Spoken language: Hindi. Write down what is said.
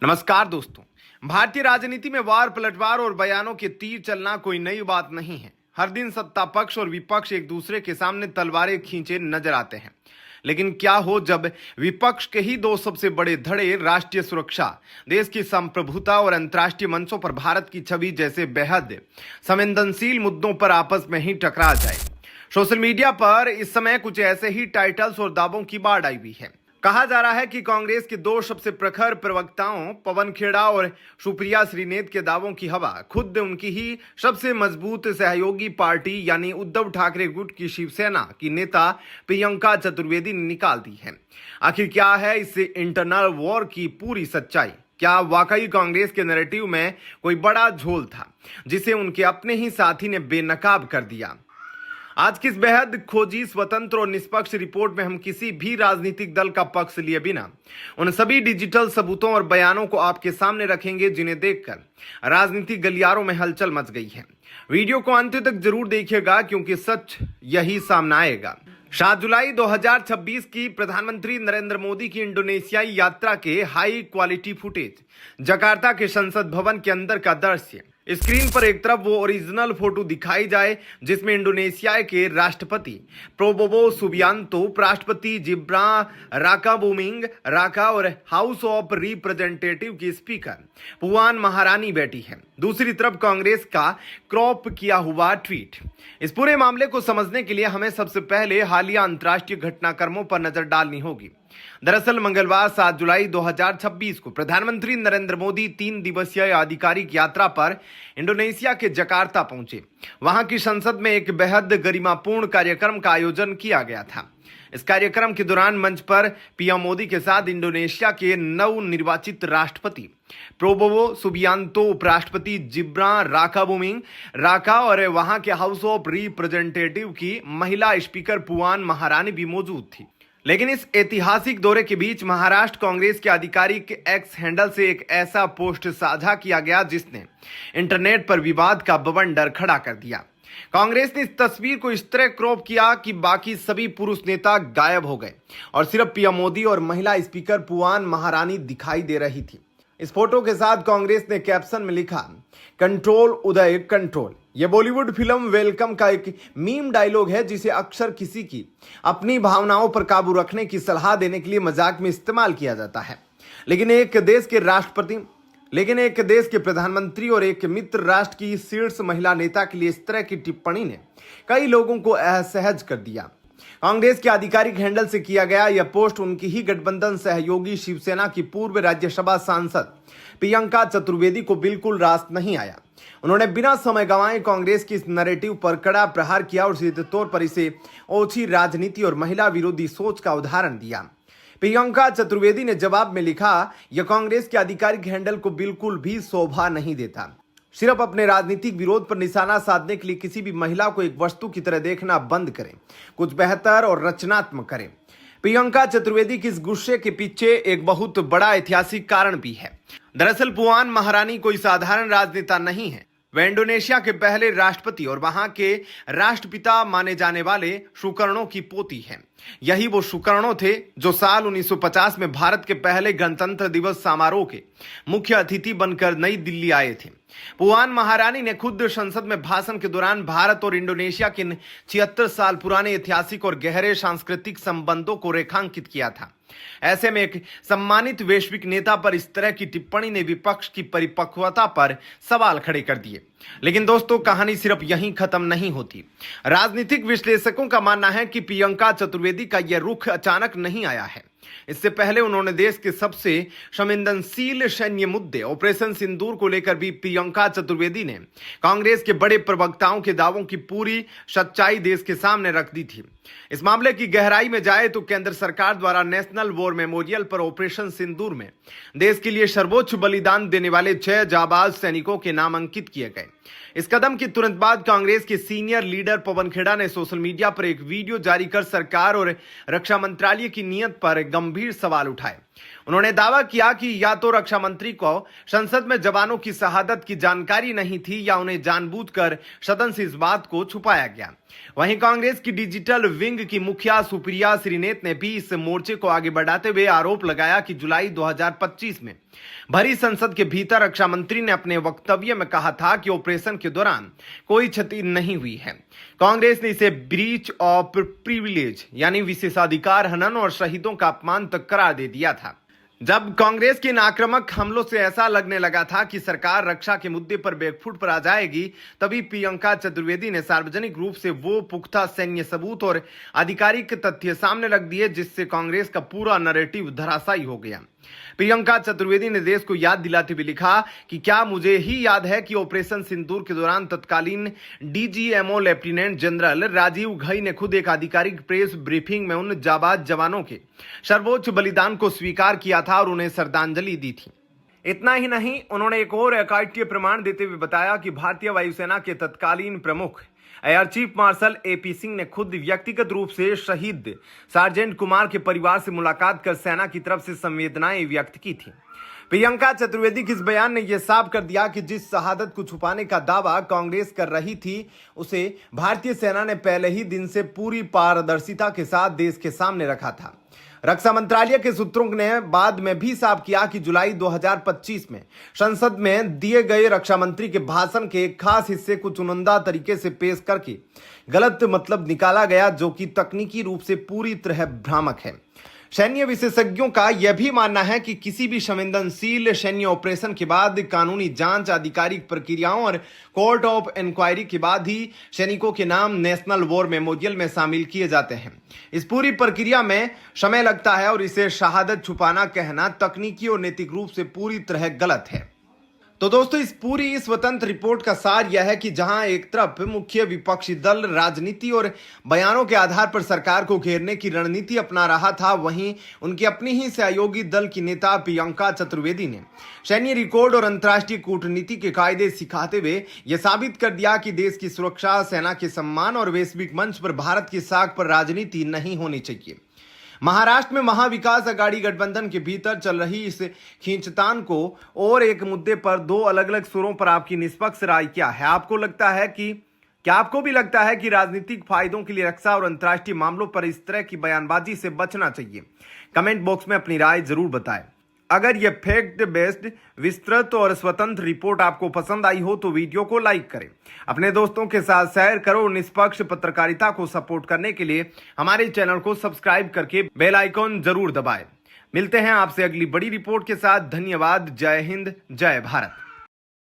नमस्कार दोस्तों। भारतीय राजनीति में वार पलटवार और बयानों के तीर चलना कोई नई बात नहीं है। हर दिन सत्ता पक्ष और विपक्ष एक दूसरे के सामने तलवारें खींचे नजर आते हैं। लेकिन क्या हो जब विपक्ष के ही दो सबसे बड़े धड़े राष्ट्रीय सुरक्षा, देश की संप्रभुता और अंतर्राष्ट्रीय मंचों पर भारत की छवि जैसे बेहद संवेदनशील मुद्दों पर आपस में ही टकरा जाए। सोशल मीडिया पर इस समय कुछ ऐसे ही टाइटल्स और दावों की बाढ़ आई हुई है। कहा जा रहा है कि कांग्रेस के दो सबसे प्रखर प्रवक्ताओं पवन खेड़ा और सुप्रिया श्रीनेत के दावों की हवा खुद उनकी ही सबसे मजबूत सहयोगी पार्टी यानी उद्धव ठाकरे गुट की शिवसेना की नेता प्रियंका चतुर्वेदी ने निकाल दी है। आखिर क्या है इस इंटरनल वॉर की पूरी सच्चाई? क्या वाकई कांग्रेस के नैरेटिव में कोई बड़ा झोल था जिसे उनके अपने ही साथी ने बेनकाब कर दिया? आज की इस बेहद खोजी, स्वतंत्र और निष्पक्ष रिपोर्ट में हम किसी भी राजनीतिक दल का पक्ष लिए बिना उन सभी डिजिटल सबूतों और बयानों को आपके सामने रखेंगे जिन्हें देखकर राजनीतिक गलियारों में हलचल मच गई है। वीडियो को अंत तक जरूर देखिएगा क्योंकि सच यही सामने आएगा। 7 जुलाई 2026 की प्रधानमंत्री नरेंद्र मोदी की इंडोनेशियाई यात्रा के हाई क्वालिटी फुटेज, जकार्ता के संसद भवन के अंदर का दृश्य। स्क्रीन पर एक तरफ वो ओरिजिनल फोटो दिखाई जाए जिसमें इंडोनेशिया के राष्ट्रपति प्रोबोवो सुबियांतो, उपराष्ट्रपति जिब्रा राकाबुमिंग राका और हाउस ऑफ रिप्रेजेंटेटिव की स्पीकर पुआन महारानी बैठी है। दूसरी तरफ कांग्रेस का क्रॉप किया हुआ ट्वीट। इस पूरे मामले को समझने के लिए हमें सबसे पहले हालिया अंतर्राष्ट्रीय घटनाक्रमों पर नजर डालनी होगी। दरअसल मंगलवार 7 जुलाई 2026 को प्रधानमंत्री नरेंद्र मोदी 3 दिवसीय आधिकारिक यात्रा पर इंडोनेशिया के जकार्ता पहुंचे। वहां की संसद में एक बेहद गरिमापूर्ण कार्यक्रम का आयोजन किया गया था। इस कार्यक्रम के दौरान मंच पर पीएम मोदी के साथ इंडोनेशिया के नवनिर्वाचित राष्ट्रपति प्रोबोवो सुबियांतो, उपराष्ट्रपति जिब्रा राकाबुमिंग राका और वहां के हाउस ऑफ रिप्रेजेंटेटिव की महिला स्पीकर पुआन महारानी भी मौजूद थी। लेकिन इस ऐतिहासिक दौरे के बीच महाराष्ट्र कांग्रेस के आधिकारिक एक्स हैंडल से एक ऐसा पोस्ट साझा किया गया जिसने इंटरनेट पर विवाद का बवंडर खड़ा कर दिया। कांग्रेस ने इस तस्वीर को इस तरह क्रॉप किया कि बाकी सभी पुरुष नेता गायब हो गए और सिर्फ पीएम मोदी और महिला स्पीकर पुआन महारानी दिखाई दे रही थी। इस फोटो के साथ कांग्रेस ने कैप्शन में लिखा, कंट्रोल उदय कंट्रोल। यह बॉलीवुड फिल्म वेलकम का एक मीम डायलॉग है जिसे अक्सर किसी की अपनी भावनाओं पर काबू रखने की सलाह देने के लिए मजाक में इस्तेमाल किया जाता है। लेकिन एक देश के प्रधानमंत्री और एक मित्र राष्ट्र की शीर्ष महिला नेता के लिए इस तरह की टिप्पणी ने कई लोगों को असहज कर दिया। कांग्रेस के आधिकारिक हैंडल से किया गया यह पोस्ट उनकी ही गठबंधन सहयोगी शिवसेना की पूर्व राज्यसभा सांसद प्रियंका चतुर्वेदी को बिल्कुल रास नहीं आया। उन्होंने बिना समय गंवाए कांग्रेस की इस नैरेटिव पर कड़ा प्रहार किया और सीधे तौर पर इसे ओछी राजनीति और महिला विरोधी सोच का उदाहरण दिया। प्रियंका चतुर्वेदी ने जवाब में लिखा, यह कांग्रेस के आधिकारिक हैंडल को बिल्कुल भी शोभा नहीं देता। सिर्फ अपने राजनीतिक विरोध पर निशाना साधने के लिए किसी भी महिला को एक वस्तु की तरह देखना बंद करें, कुछ बेहतर और रचनात्मक करें। प्रियंका चतुर्वेदी के इस गुस्से के पीछे एक बहुत बड़ा ऐतिहासिक कारण भी है। दरअसल पुआन महारानी कोई साधारण राजनेता नहीं है। वह इंडोनेशिया के पहले राष्ट्रपति और वहां के राष्ट्रपिता माने जाने वाले सुकर्णो की पोती हैं। यही वो सुकर्णो थे जो साल 1950 में भारत के पहले गणतंत्र दिवस समारोह के मुख्य अतिथि बनकर नई दिल्ली आए थे। पुआन महारानी ने खुद संसद में भाषण के दौरान भारत और इंडोनेशिया के 76 साल पुराने ऐतिहासिक और गहरे सांस्कृतिक संबंधों को रेखांकित किया था। ऐसे में एक सम्मानित वैश्विक नेता पर इस तरह की टिप्पणी ने विपक्ष की परिपक्वता पर सवाल खड़े कर दिए। लेकिन दोस्तों, कहानी सिर्फ यहीं खत्म नहीं होती। राजनीतिक विश्लेषकों का मानना है कि प्रियंका चतुर्वेदी का यह रुख अचानक नहीं आया है। इससे पहले उन्होंने देश के सबसे संवेदनशील सैन्य मुद्दे ऑपरेशन सिंदूर को लेकर भी प्रियंका चतुर्वेदी ने कांग्रेस के बड़े प्रवक्ताओं के दावों की पूरी सच्चाई देश के सामने रख दी थी। इस मामले की गहराई में जाए तो केंद्र सरकार द्वारा नेशनल वॉर मेमोरियल पर ऑपरेशन सिंदूर में देश के लिए सर्वोच्च बलिदान देने वाले 6 जाबाज सैनिकों के नाम अंकित किए गए। इस कदम की तुरंत बाद कांग्रेस के सीनियर लीडर पवन खेड़ा ने सोशल मीडिया पर एक वीडियो जारी कर सरकार और रक्षा मंत्रालय की नीयत पर गंभीर सवाल उठाए। उन्होंने दावा किया कि या तो रक्षा मंत्री को संसद में जवानों की शहादत की जानकारी नहीं थी या उन्हें जानबूझकर सदन से इस बात को छुपाया गया। वहीं कांग्रेस की डिजिटल विंग की मुखिया सुप्रिया श्रीनेत ने भी इस मोर्चे को आगे बढ़ाते हुए आरोप लगाया कि जुलाई 2025 में भरी संसद के भीतर रक्षा मंत्री ने अपने वक्तव्य में कहा था कि ऑपरेशन के दौरान कोई क्षति नहीं हुई है। कांग्रेस ने इसे ब्रीच ऑफ प्रिविलेज यानी विशेषाधिकार हनन और शहीदों का अपमान तक करार दे दिया था। जब कांग्रेस के इन आक्रामक हमलों से ऐसा लगने लगा था कि सरकार रक्षा के मुद्दे पर बैकफुट पर आ जाएगी, तभी प्रियंका चतुर्वेदी ने सार्वजनिक रूप से वो पुख्ता सैन्य सबूत और आधिकारिक तथ्य सामने रख दिए जिससे कांग्रेस का पूरा नैरेटिव धराशायी हो गया। प्रियंका चतुर्वेदी ने देश को याद दिलाते हुए लिखा कि क्या मुझे ही याद है कि ऑपरेशन सिंदूर के दौरान तत्कालीन DGMO lieutenant general Rajiv Ghai ने खुद एक आधिकारिक प्रेस ब्रीफिंग में उन जाबाज जवानों के सर्वोच्च बलिदान को स्वीकार किया था और उन्हें श्रद्धांजलि दी थी। इतना ही नहीं, उन्होंने एक और अकाट्य प्रमाण देते हुए बताया कि भारतीय वायुसेना के तत्कालीन प्रमुख air chief marshal AP Singh ने खुद व्यक्तिगत रूप से शहीद सार्जेंट कुमार के परिवार से मुलाकात कर सेना की तरफ से संवेदनाएं व्यक्त की थी। प्रियंका चतुर्वेदी के इस बयान ने यह साफ कर दिया कि जिस शहादत को छुपाने का दावा कांग्रेस कर रही थी उसे भारतीय सेना ने पहले ही दिन से पूरी पारदर्शिता के साथ देश के सामने रखा था। रक्षा मंत्रालय के सूत्रों ने बाद में भी साफ किया कि जुलाई 2025 में संसद में दिए गए रक्षा मंत्री के भाषण के एक खास हिस्से को चुनिंदा तरीके से पेश करके गलत मतलब निकाला गया, जो कि तकनीकी रूप से पूरी तरह भ्रामक है। सैन्य विशेषज्ञों का यह भी मानना है कि किसी भी संवेदनशील सैन्य ऑपरेशन के बाद कानूनी जांच, आधिकारिक प्रक्रियाओं और कोर्ट ऑफ इंक्वायरी के बाद ही सैनिकों के नाम नेशनल वॉर मेमोरियल में शामिल किए जाते हैं। इस पूरी प्रक्रिया में समय लगता है और इसे शहादत छुपाना कहना तकनीकी और नैतिक रूप से पूरी तरह गलत है। तो दोस्तों, इस पूरी स्वतंत्र रिपोर्ट का सार यह है कि जहां एक तरफ मुख्य विपक्षी दल राजनीति और बयानों के आधार पर सरकार को घेरने की रणनीति अपना रहा था, वहीं उनकी अपनी ही सहयोगी दल की नेता प्रियंका चतुर्वेदी ने सैन्य रिकॉर्ड और अंतर्राष्ट्रीय कूटनीति के कायदे सिखाते हुए यह साबित कर दिया कि देश की सुरक्षा, सेना के सम्मान और वैश्विक मंच पर भारत की साख पर राजनीति नहीं होनी चाहिए। महाराष्ट्र में महाविकास अघाड़ी गठबंधन के भीतर चल रही इस खींचतान को और एक मुद्दे पर दो अलग अलग सुरों पर आपकी निष्पक्ष राय क्या है? क्या आपको भी लगता है कि राजनीतिक फायदों के लिए रक्षा और अंतर्राष्ट्रीय मामलों पर इस तरह की बयानबाजी से बचना चाहिए? कमेंट बॉक्स में अपनी राय जरूर बताएं। अगर यह फैक्ट बेस्ड, विस्तृत और स्वतंत्र रिपोर्ट आपको पसंद आई हो तो वीडियो को लाइक करें, अपने दोस्तों के साथ शेयर करो। निष्पक्ष पत्रकारिता को सपोर्ट करने के लिए हमारे चैनल को सब्सक्राइब करके बेल आइकॉन जरूर दबाएं। मिलते हैं आपसे अगली बड़ी रिपोर्ट के साथ। धन्यवाद। जय हिंद, जय भारत।